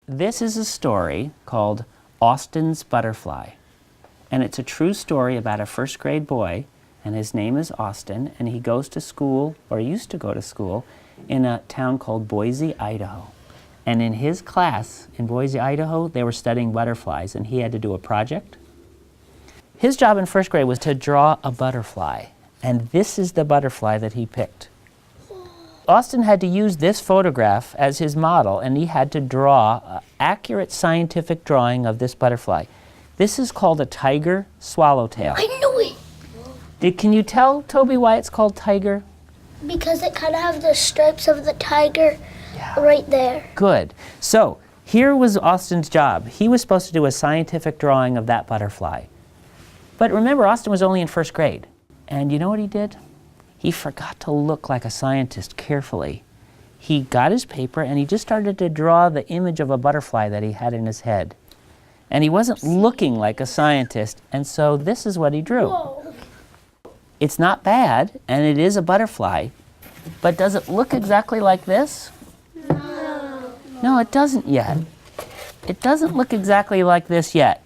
this is a story called Austin's Butterfly. And it's a true story about a first grade boy, and his name is Austin, and he goes to school, or used to go to school, in a town called Boise, Idaho. And in his class in Boise, Idaho, they were studying butterflies, and he had to do a project. His job in first grade was to draw a butterfly, and this is the butterfly that he picked. Austin had to use this photograph as his model, and he had to draw an accurate scientific drawing of this butterfly. This is called a tiger swallowtail. I knew it! Can you tell, Toby, why it's called tiger? Because it kind of has the stripes of the tiger right there. Good. So here was Austin's job. He was supposed to do a scientific drawing of that butterfly. But remember, Austin was only in first grade. And you know what he did? He forgot to look like a scientist carefully. He got his paper and he just started to draw the image of a butterfly that he had in his head. And he wasn't looking like a scientist, and so this is what he drew. Whoa. It's not bad, and it is a butterfly, but does it look exactly like this? No. No, it doesn't yet. It doesn't look exactly like this yet.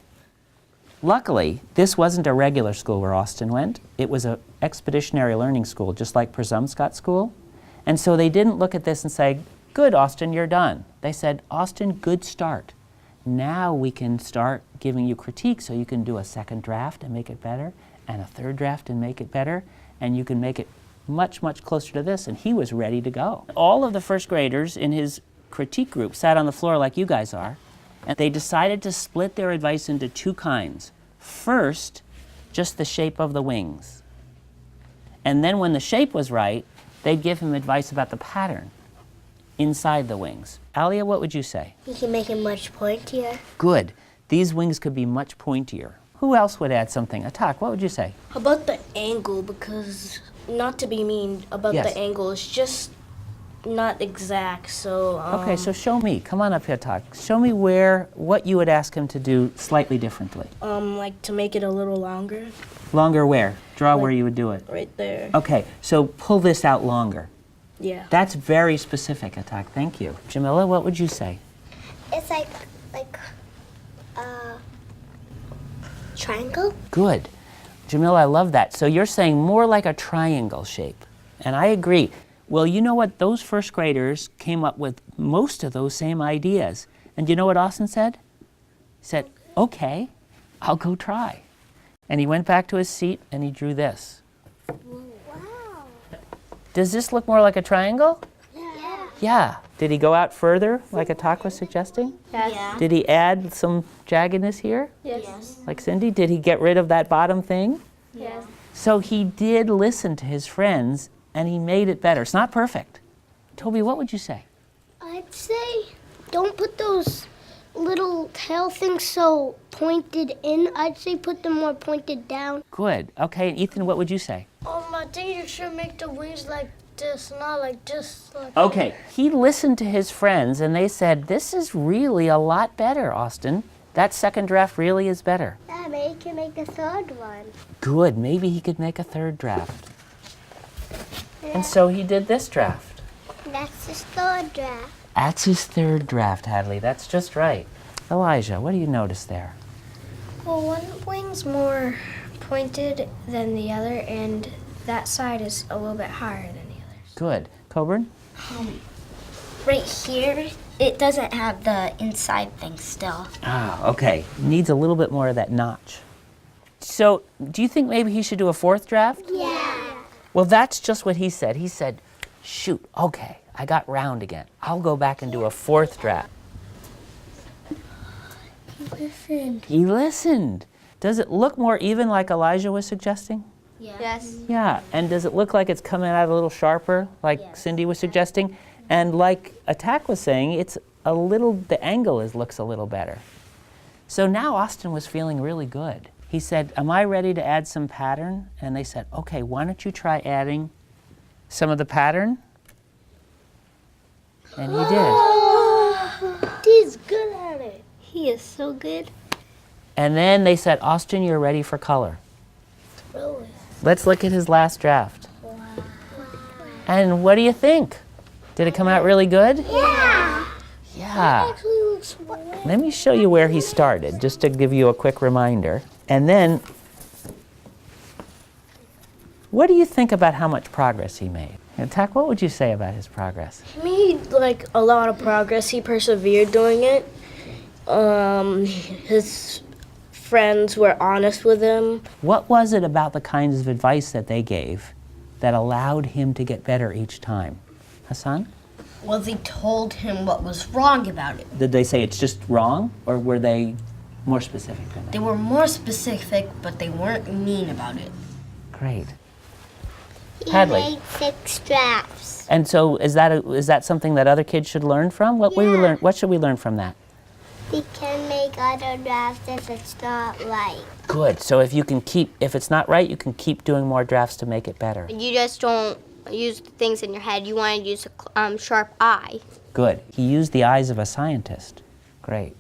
Luckily, this wasn't a regular school where Austin went. It was an expeditionary learning school, just like Przemysl School. And so they didn't look at this and say, good, Austin, you're done. They said, Austin, good start. Now we can start giving you critique so you can do a second draft and make it better, and a third draft and make it better, and you can make it much, much closer to this. And he was ready to go. All of the first graders in his critique group sat on the floor like you guys are, and they decided to split their advice into two kinds. First, just the shape of the wings. And then when the shape was right, they'd give him advice about the pattern inside the wings. Alia, what would you say? You can make it much pointier. Good. These wings could be much pointier. Who else would add something? Atak, what would you say? How about the angle? Because, not to be mean about Yes. the angle, it's just not exact, so... Okay, so show me. Come on up here, Atak. Show me what you would ask him to do slightly differently. like to make it a little longer, Longer where? Draw where you would do it. right there. Okay, so pull this out longer. Yeah. That's very specific, Atak. Thank you. Jamila, what would you say? It's like triangle. Good. Jamila, I love that. So you're saying more like a triangle shape. And I agree. Well, you know what? Those first graders came up with most of those same ideas. And you know what Austin said? He said, okay, I'll go try. And he went back to his seat and he drew this. Wow. Does this look more like a triangle? Yeah. Yeah. Did he go out further, like Atak was suggesting? Yes. Did he add some jaggedness here, Yes. like Cindy? Did he get rid of that bottom thing? Yes. So he did listen to his friends, and he made it better. It's not perfect. Toby, what would you say? I'd say don't put those little tail things so pointed in. I'd say put them more pointed down. Good. Okay, and Ethan, what would you say? I think you should make the wings like this, not like this. Okay, he listened to his friends, and they said, this is really a lot better, Austin. That second draft really is better. Yeah, maybe you can make a third one. Good, maybe he could make a third draft. And so he did this draft. That's his third draft. That's his third draft, Hadley. That's just right. Elijah, what do you notice there? Well, one wing's more pointed than the other, and that side is a little bit higher than the others. Good. Coburn? Right here, it doesn't have the inside thing still. Ah, okay. Needs a little bit more of that notch. So, do you think maybe he should do a fourth draft? Yeah. Well, that's just what he said. He said, shoot, okay, I got round again. I'll go back and do a fourth draft. Listen. He listened. Does it look more even like Elijah was suggesting? Yes. Yeah, and does it look like it's coming out a little sharper, like Cindy was suggesting? And like Atak was saying, it's a little, the angle looks a little better. So now Austin was feeling really good. He said, am I ready to add some pattern? And they said, okay, why don't you try adding some of the pattern? And he did. He's good at it. He is so good. And then they said, Austin, you're ready for color. Really? Let's look at his last draft. And what do you think? Did it come out really good? Yeah. Yeah. It actually this way. Let me show you where he started, just to give you a quick reminder. And then, what do you think about how much progress he made? And Tak, what would you say about his progress? He made like a lot of progress. He persevered doing it. His friends were honest with him. What was it about the kinds of advice that they gave that allowed him to get better each time? Hassan? Well, they told him what was wrong about it. Did they say it's just wrong, or were they more specific than that? They were more specific, but they weren't mean about it. Great. He Hadley. made 6 drafts. And so is that something that other kids should learn from? What should we learn from that? We can make other drafts if it's not right. Good. So if it's not right, you can keep doing more drafts to make it better. You just don't use things in your head. You want to use a sharp eye. Good. He used the eyes of a scientist. Great.